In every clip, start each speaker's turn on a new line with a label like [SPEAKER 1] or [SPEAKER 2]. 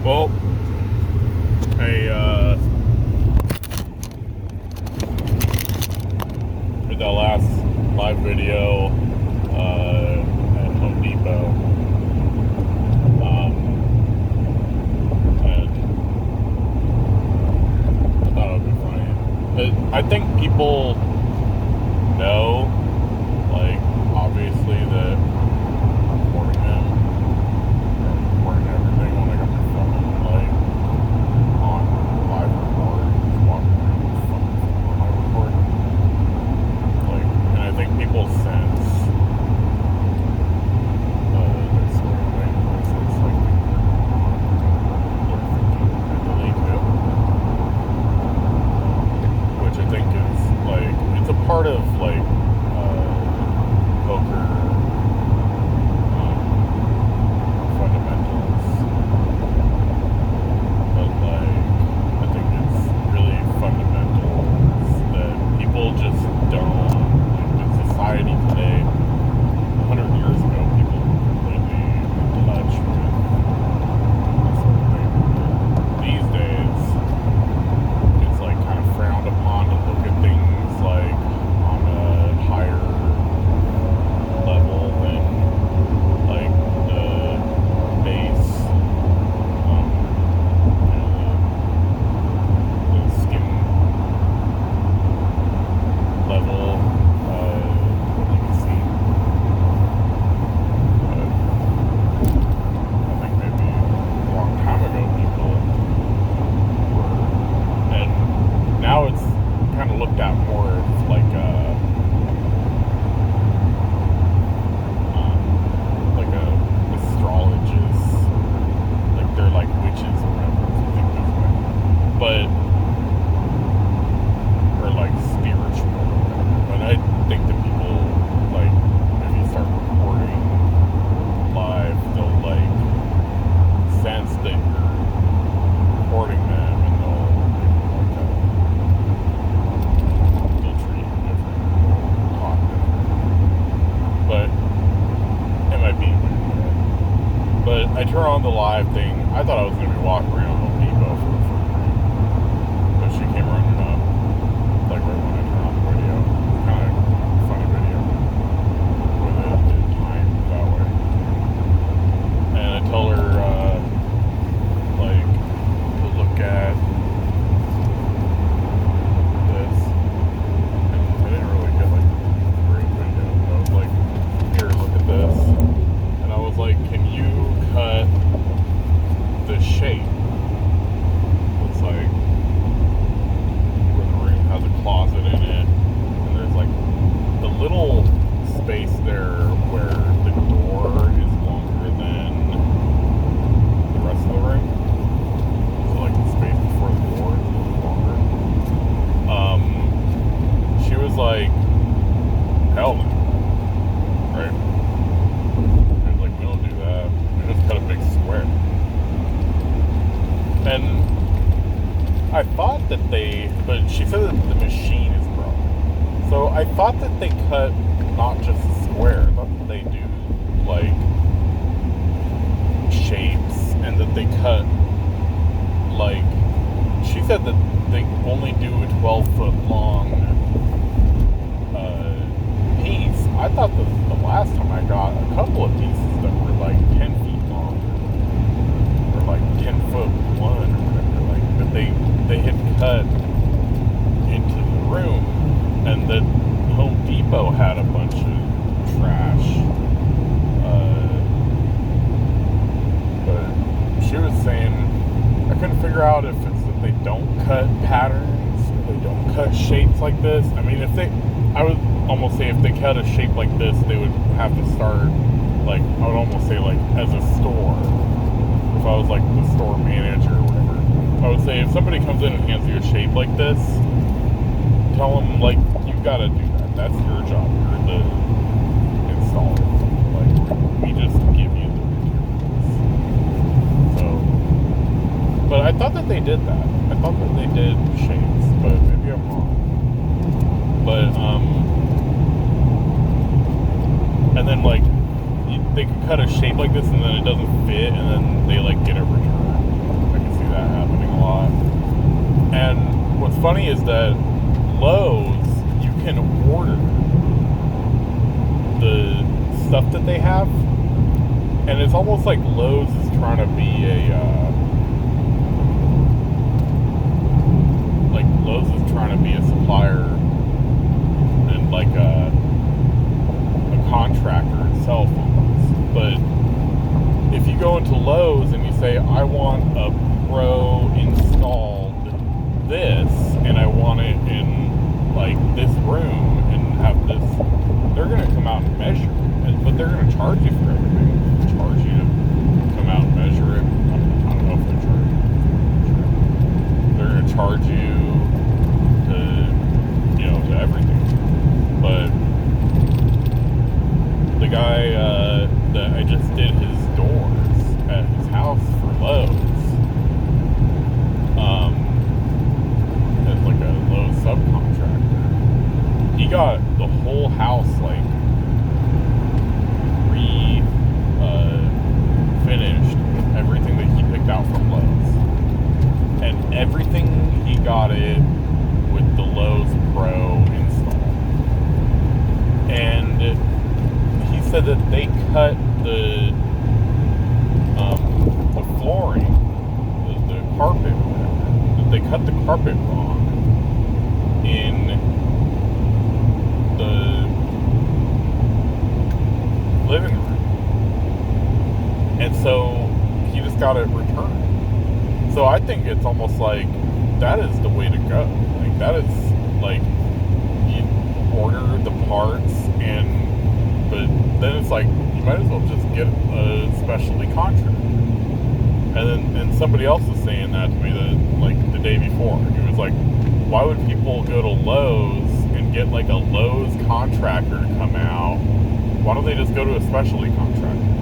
[SPEAKER 1] Well, with that last live video at Home Depot, and I thought it would be funny. I think people know, like, obviously that I'm recording them, or recording everything when I got my phone, like, on live record, just walking around with fucking phone on my record. Like, and I think people sense there's sort of language that's like they're thinking mentally too. Which I think is like, it's a part of like poker fundamentals. But like, I think it's really fundamentals that people just don't, like, the society today, 100 years ago, people were completely in touch with this sort of thing. These days, it's like kind of frowned upon to look at things like on a higher level than like the base, the skin level that you can see. But I think maybe a long time ago people were, and now it's kind of looked at more as like a astrologist, like they're like witches or whatever, if you think this way, but or like spiritual or whatever. But I think that people, like, if you start recording live, they'll like sense that you're recording them, and they'll treat you different, they'll talk different. But it might be weird. But I turn on the live thing. I thought I was going to be walking around Home Depot for the first time, but she came running up, like right when I turned on the video. Kind of funny video with it timed that way. And I told her, like, to look at this. And I didn't really get like the great video. I was like, here, look at this. And I was like, can you cut the shape? Looks like where the room has a closet in it, and there's like the little space there where the door is longer than the rest of the room. So like the space before the door is a little longer. She was like, hell no. Right? She was like, we don't do that. We just cut a big square. And I thought that but she said that the machine is broken. So I thought that they cut not just a square. I thought that they do like shapes, and that they cut, like, she said that they only do a 12-foot long piece. I thought that the last time I got a couple of pieces that were like 10 feet long, or like 10-foot one or whatever, like, that they had cut into the room, and that Home Depot had a bunch of trash. But she was saying, I couldn't figure out if it's that they don't cut patterns, or they don't cut shapes like this. I mean, I would almost say if they cut a shape like this, they would have to start, like, I would almost say, like, as a store. If I was like the store manager or whatever, I would say if somebody comes in and hands you a shape like this, tell them, like, you've got to do that. That's your job. You're the installer. Like, we just give you the materials. So, but I thought that they did that. I thought that they did shapes, but maybe I'm wrong. But and then like they could cut a shape like this, and then it doesn't fit, and then they like get a return. lot. And what's funny is that Lowe's, you can order the stuff that they have, and it's almost like Lowe's is trying to be a supplier and like a contractor itself almost. But if you go into Lowe's and you say, I want a pro installed this, and I want it in like this room and have this, they're going to come out and measure it, but they're going to charge you for everything. Charge you to come out and measure it. I don't know if they're charging you. They're going to charge you to, to everything. But the guy that I just did his doors at his house for Lowe's, as like a Lowe's subcontractor, he got the whole house like finished with everything that he picked out from Lowe's, and everything he got it with the Lowe's Pro install. And he said that they cut the flooring, the carpet, whatever. They cut the carpet wrong in the living room. And so he just got it returned. So I think it's almost like that is the way to go. Like that is like you order the parts, but then it's like you might as well just get a specialty contract. And somebody else was saying that to me like the day before. He was like, why would people go to Lowe's and get like a Lowe's contractor to come out? Why don't they just go to a specialty contractor?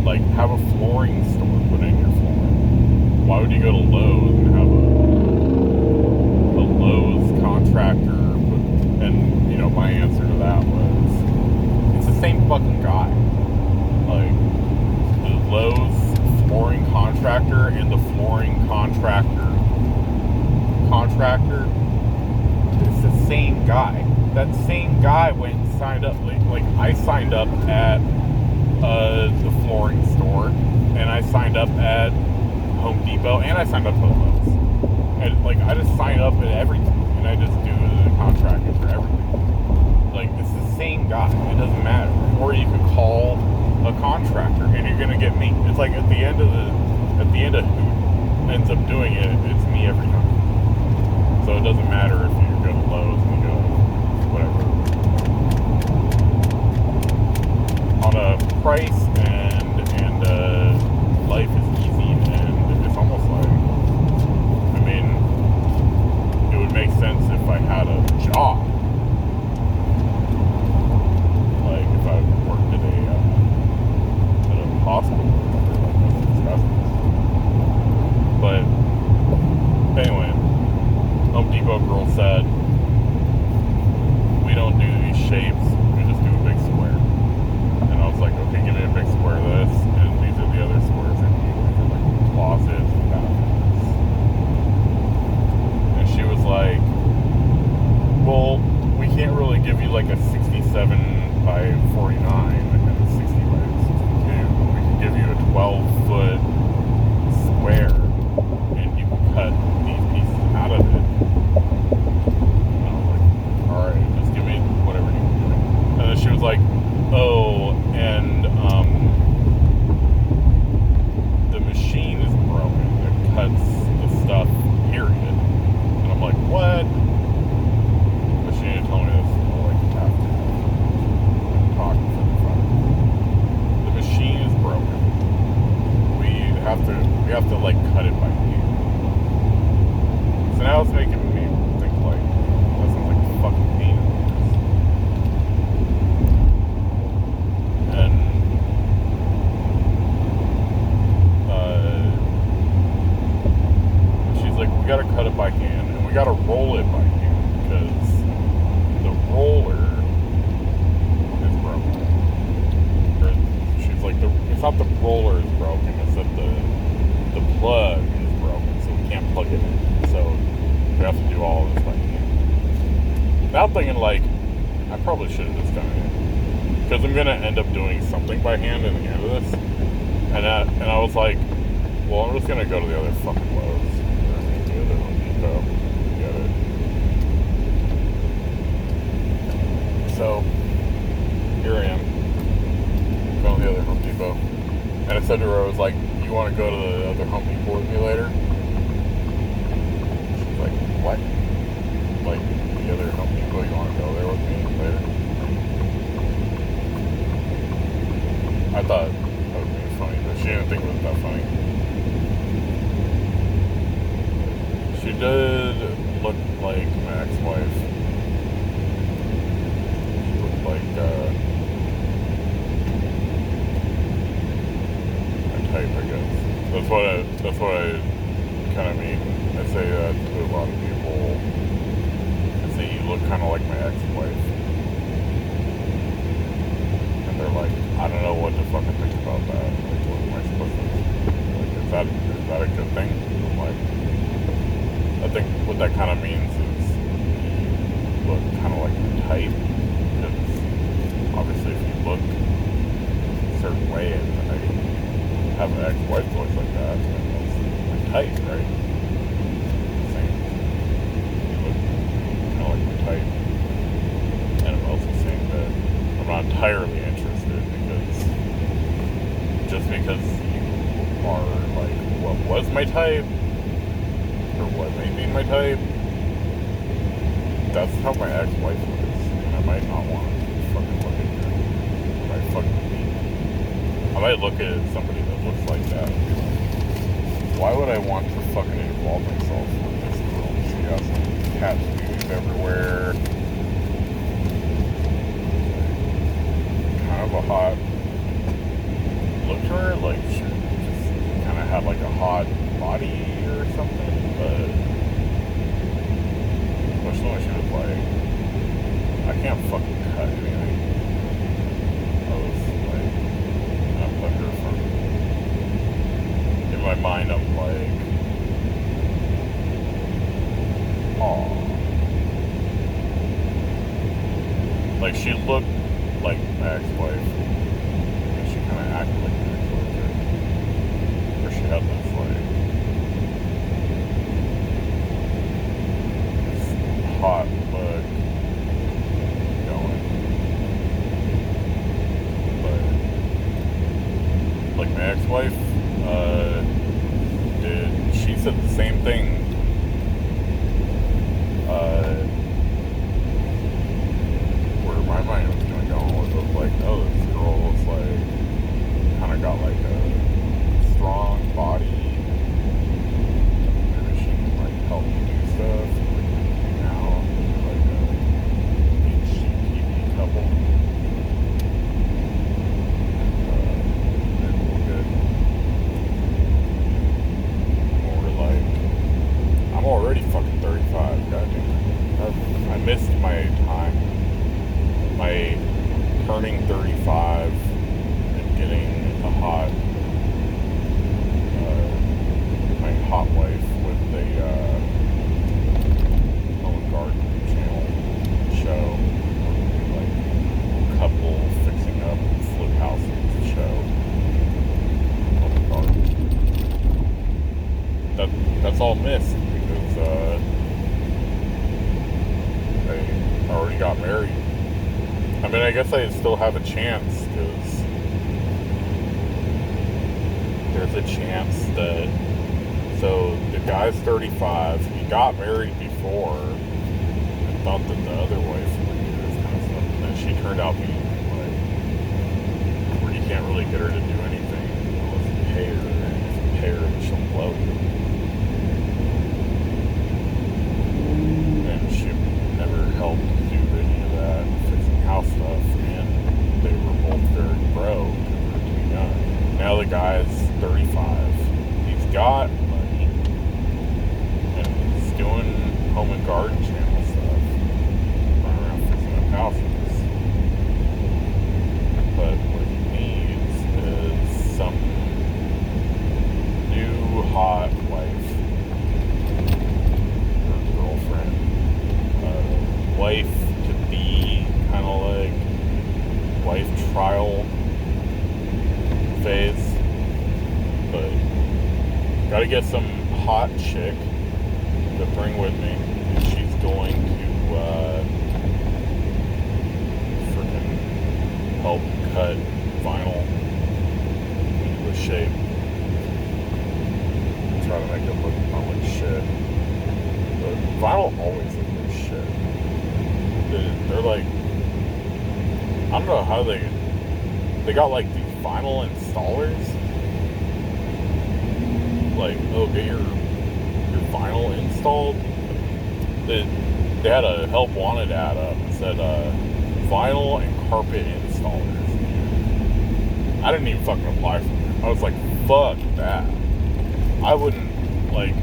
[SPEAKER 1] Like, have a flooring store put in your flooring. Why would you go to Lowe's and have a Lowe's contractor put, and, my answer to that was, it's the same fucking guy. Like, the Lowe's flooring contractor and the flooring contractor, it's the same guy. That same guy went and signed up, like I signed up at the flooring store, and I signed up at Home Depot, and I signed up for Lowe's. And like I just sign up at everything, and I just do the contracting for everything. Like it's the same guy. It doesn't matter. Or you could call a contractor, and you're gonna get me. It's like at the end of who ends up doing it, it's me every time. So it doesn't matter if you go to Lowe's and you go whatever. On a price and life is easy, and it's almost like, I mean, it would make sense if I had a job, like if I worked at a hospital or like that's disgusting. But anyway, Home Depot girl said, we don't do these shapes, we just do a big square. And I was like, okay, give me a big square of this, and these are the other squares I need for like closets and bathrooms. And she was like, well, we can't really give you like a 67 by 49 and a 60 by 62. We can give you a 12-foot square, and you can cut these pieces out of it. And I was like, alright, just give me whatever you can do. And then she was like, oh, and the machine is broken. It cuts the stuff, period. And I'm like, what? But she didn't tell me this until like after talking for the phone. The machine is broken. We have to like cut it by hand. So now it's making me think like that sounds like a fucking pain in the ass. And she's like, we gotta cut it by hand, and we gotta roll it by hand, because the roller is broken. Or she's like, it's not the roller is broken, it's that the plug is broken. can't plug it in. So we have to do all of this by hand. Now I'm thinking, like, I probably should have just done it. Because I'm going to end up doing something by hand in the end of this. And I was like, well, I'm just going to go to the other fucking Lowe's. Or the other Home Depot. Get it. So, here I am. Going to the other Home Depot. And I said to her, I was like, you want to go to the other Home Depot with me later? She's like, what? Like, the other Home Depot, you want to go there with me later? I thought that would be funny, but she didn't think it was that funny. She did look like my ex-wife. She looked like, type, I guess. That's what I kind of mean. I say that to a lot of people. I say you look kind of like my ex-wife, and they're like, I don't know what to fucking think about that. Like, what am I supposed to? Like, is that a good thing? I'm like, I think what that kind of means is you look kind of like your type, because obviously if you look a certain way and I have an ex-wife that looks like that, and that's my type, right? Same. You look kind of like my type. And I'm also saying that I'm not entirely interested, because just because you are like what was my type, or what may be my type, that's how my ex-wife looks, and I might not want to fucking look at her. I might fucking I might look at somebody that looks like that and be like, why would I want to fucking involve myself with this girl? She has tattoos everywhere. Kind of a hot look to her, like she just kind of had like a hot body or something, but especially when she was like, I can't fucking cut anything. I was like, in my mind, I'm like, aw. Like, she looked like my ex-wife, and she kind of acted like my ex-wife too. Or she had this hot look going. But like my ex-wife she said the same thing. Where my mind was going to go was like, oh, this girl was like, kind of got like a strong body. Maybe she can like help me do stuff. Like, now, like a HGTV couple. I'm already fucking 35, goddamn. I missed my time. My turning 35 and getting a hot, my hot wife with the Home and Garden channel show. Like, couple fixing up flip houses show. Home and Garden. That's all missed. I already got married. I mean, I guess I still have a chance, because there's a chance that, so the guy's 35, he got married before, and thought that the other wife would do this kind of stuff, and then she turned out being like, where you can't really get her to do anything unless you pay her, and if you pay her, she'll blow you. And she never helped do any of that fixing house stuff, and they were both very broke and were too young. Now the guy's 35. He's got money, and he's doing Home and Garden channel stuff, running around fixing up houses. But what he needs is some new hot wife phase. But gotta get some hot chick to bring with me. And she's going to freaking help cut vinyl into a shape. Try to make it look not like shit. But vinyl always looks like shit. They're like, I don't know how they got like these vinyl installers. Like, oh, get your vinyl installed. They had a help wanted ad up that said vinyl and carpet installers. I didn't even fucking apply for it. I was like, fuck that. I wouldn't like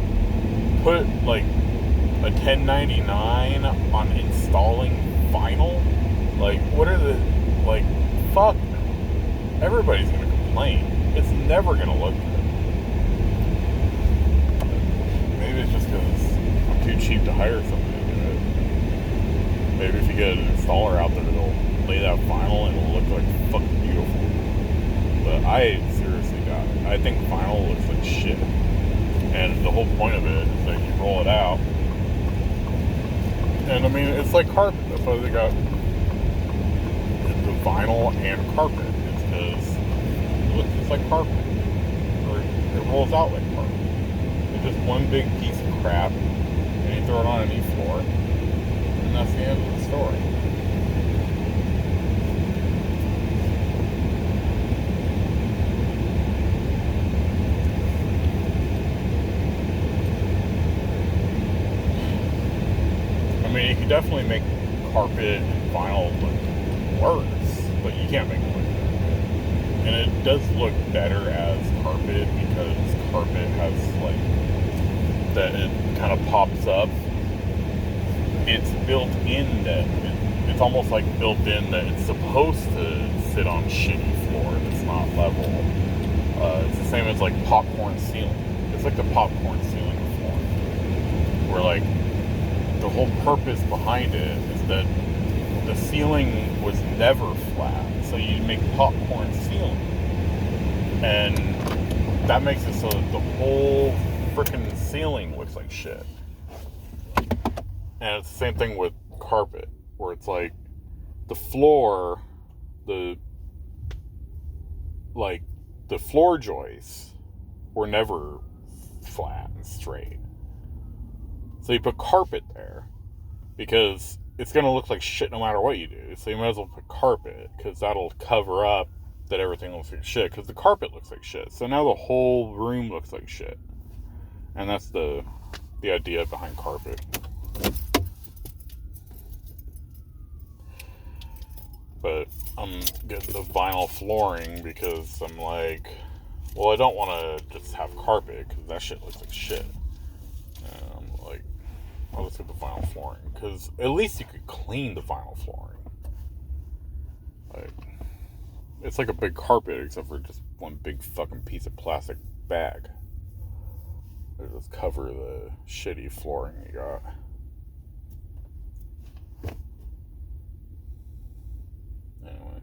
[SPEAKER 1] put like a 1099 on installing vinyl. Like, what are the like? Fuck. Everybody's gonna complain. It's never gonna look good. Maybe it's just because I'm too cheap to hire somebody to do it. Maybe if you get an installer out there that'll lay that vinyl and it'll look like fucking beautiful. But I seriously doubt it. I think vinyl looks like shit. And the whole point of it is that you roll it out. And I mean, it's like carpet. That's why they got the vinyl and carpet. It's because it looks just like carpet. Or it rolls out like carpet. It's just one big piece of crap, and you throw it on any floor, and that's the end of the story. I mean, you can definitely make carpet and vinyl look worse, but you can't make it look good. And it does look better as carpet because carpet has like that it kind of pops up. It's built in that it's almost like built in that it's supposed to sit on shitty floor that's not level. It's the same as like popcorn ceiling. It's like the popcorn ceiling floor, where like the whole purpose behind it is that the ceiling was never flat, so you make popcorn ceiling, and that makes it so that the whole freaking ceiling looks like shit. And it's the same thing with carpet, where it's like the floor, the floor joists were never flat and straight. So you put carpet there because it's going to look like shit no matter what you do. So you might as well put carpet because that'll cover up that everything looks like shit, because the carpet looks like shit. So now the whole room looks like shit. And that's the idea behind carpet. But I'm getting the vinyl flooring because I'm like, well, I don't want to just have carpet because that shit looks like shit. And I'm like, I'll just get the vinyl flooring because at least you could clean the vinyl flooring. Like, it's like a big carpet except for just one big fucking piece of plastic bag. They just cover the shitty flooring you got. Anyway,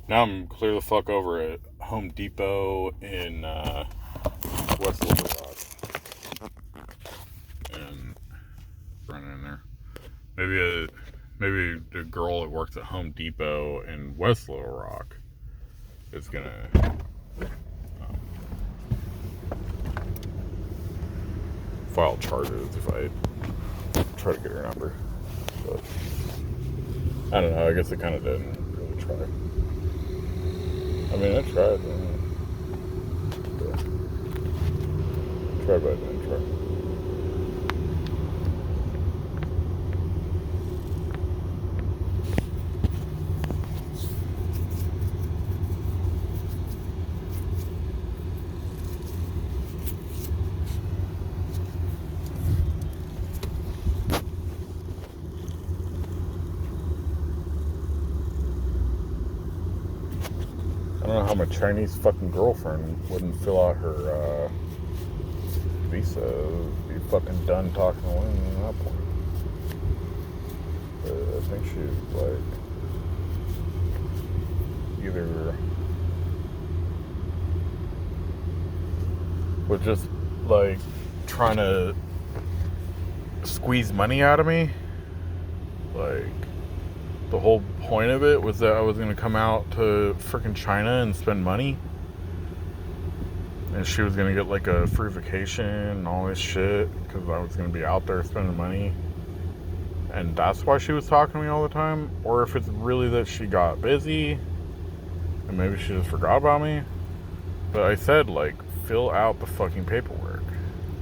[SPEAKER 1] now I'm clear the fuck over at Home Depot in West Little Rock, and running in there. Maybe the girl that works at Home Depot in West Little Rock is gonna file charges if I try to get her number. But I don't know, I guess I kind of didn't really try. I mean, I tried. Tried, but I didn't try. I don't know how my Chinese fucking girlfriend wouldn't fill out her visa. Be fucking done talking to women at that point. But I think she's like either was just like trying to squeeze money out of me. Like, the whole point of it was that I was gonna come out to freaking China and spend money, and she was gonna get like a free vacation and all this shit because I was gonna be out there spending money. And that's why she was talking to me all the time. Or if it's really that she got busy and maybe she just forgot about me. But I said, like, fill out the fucking paperwork.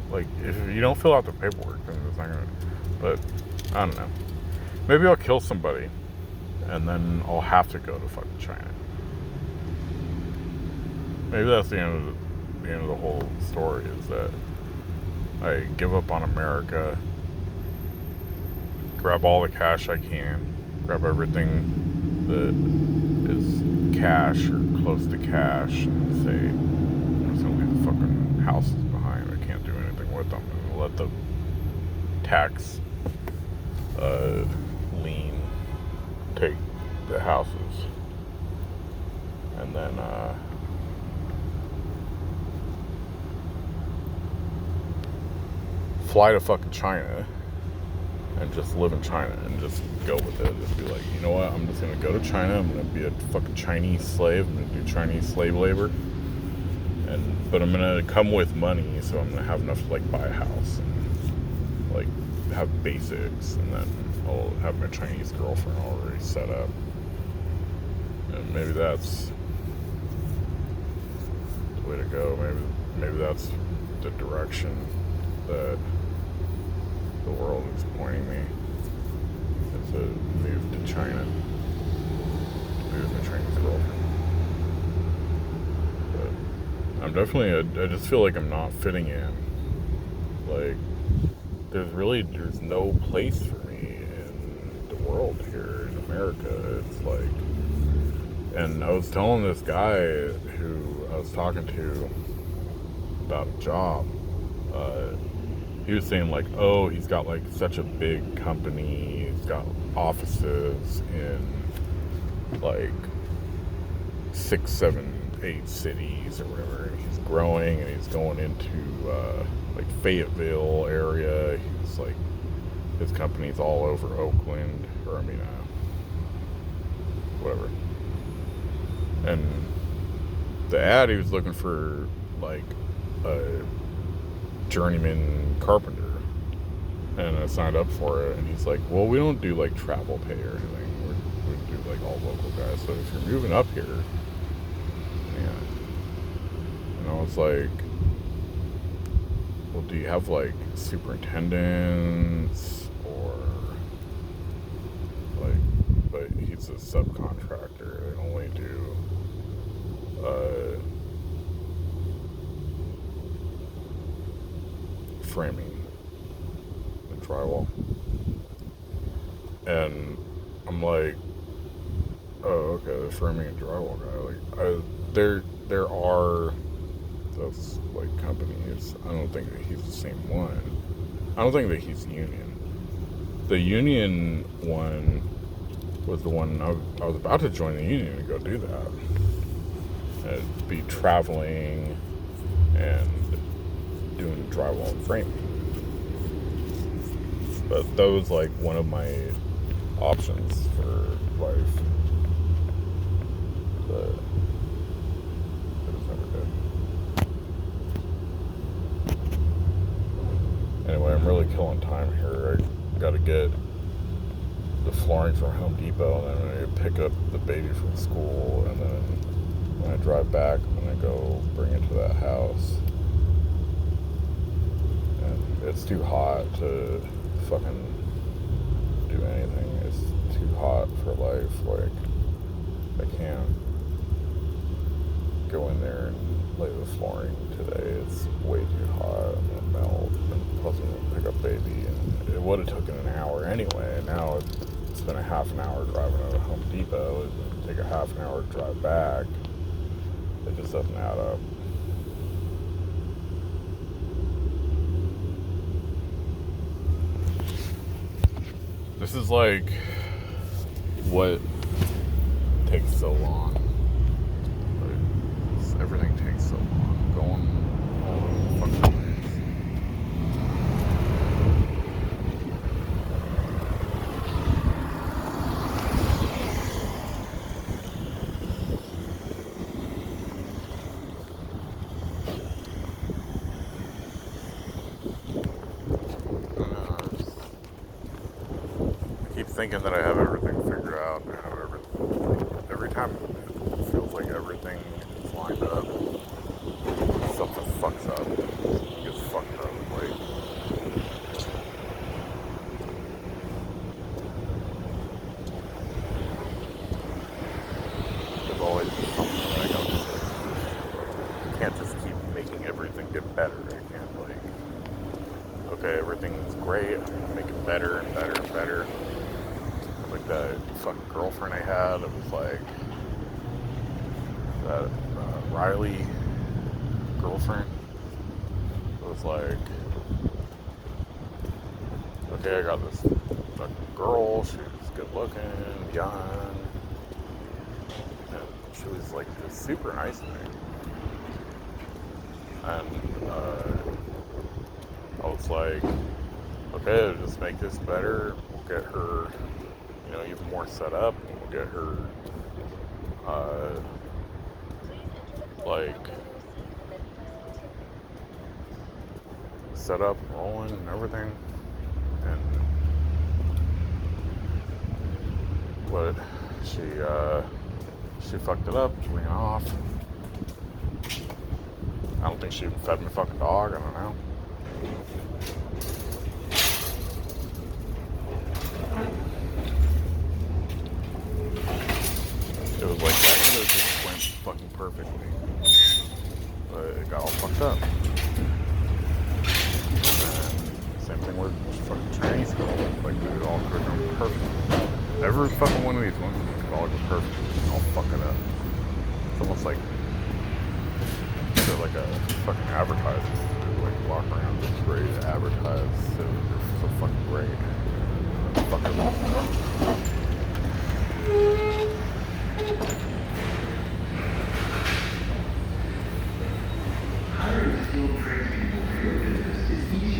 [SPEAKER 1] Like, if you don't fill out the paperwork, then it's not gonna. But I don't know. Maybe I'll kill somebody and then I'll have to go to fucking China. Maybe that's the end of the whole story, is that I give up on America, grab all the cash I can, grab everything that is cash or close to cash, and say, I'm just gonna leave the fucking houses behind. I can't do anything with them. And let the tax lien take the houses. And then fly to fucking China and just live in China and just go with it. Just be like, you know what? I'm just gonna go to China. I'm gonna be a fucking Chinese slave. I'm gonna do Chinese slave labor. But I'm gonna come with money, so I'm gonna have enough to like buy a house and like have basics, and then I'll have my Chinese girlfriend already set up. And maybe that's the way to go. Maybe that's the direction that the world is pointing me, is to move to China, to move with my Chinese girlfriend. But I'm definitely, I just feel like I'm not fitting in. Like, there's no place for me in the world here in America. It's like, and I was telling this guy who I was talking to about a job, he was saying like, oh, he's got like such a big company, he's got offices in like 6, 7, 8 cities or whatever, and he's growing, and he's going into like Fayetteville area. He's like, his company's all over Oakland, or I mean whatever. And the ad, he was looking for like a journeyman carpenter, and I signed up for it. And he's like, well, we don't do like travel pay or anything, we do like all local guys, so if you're moving up here, yeah. And I was like, well, do you have like superintendents or like, but he's a subcontractor, they only do framing and drywall. And I'm like, oh, okay, the framing and drywall guy. Like, there are those like companies. I don't think that he's the same one. I don't think that he's union. The union one was the one I was about to join the union and go do that. And be traveling and doing drywall and framing. But that was like one of my options for life. But it was never good. Anyway, I'm really killing time here. I gotta get the flooring from Home Depot, and then I'm gonna pick up the baby from school, and then when I drive back, I'm gonna go bring it to that house. And it's too hot to fucking do anything. It's too hot for life. Like, I can't go in there and lay the flooring today. It's way too hot. I'm gonna melt. And plus, I'm gonna pick up baby, and it would have taken an hour anyway. And now it's been a half an hour driving to Home Depot. It's gonna take a half an hour to drive back. It just doesn't add up. This is like what takes so long. Like, everything takes so long. Going all over the thinking that I have everything figured out. I have everything. Every time it feels like everything is lined up, something fucks up. It gets fucked up. Like, there's always something that I gotta fix. I can't just keep making everything get better. I can't, like, okay, everything's great, make it better and better and better. Like that fucking girlfriend I had, it was like that Riley girlfriend. It was like, okay, I got this fucking girl, she was good looking, young, and she was like just super nice to me. And I was like, okay, just make this better, we'll get her, you know, even more set up, and we'll get her like set up, rolling, and everything. And but she fucked it up, ran off. I don't think she even fed my fucking dog. I don't know. It was like that could have just went fucking perfectly, but it got all fucked up. And same thing with fucking Chinese girl. Like it all could have gone perfect. Every fucking one of these ones could all go perfect. And I'll fuck it up. It's almost like they're like a fucking advertisement. They like walk around just ready to advertise. So they're so fucking great.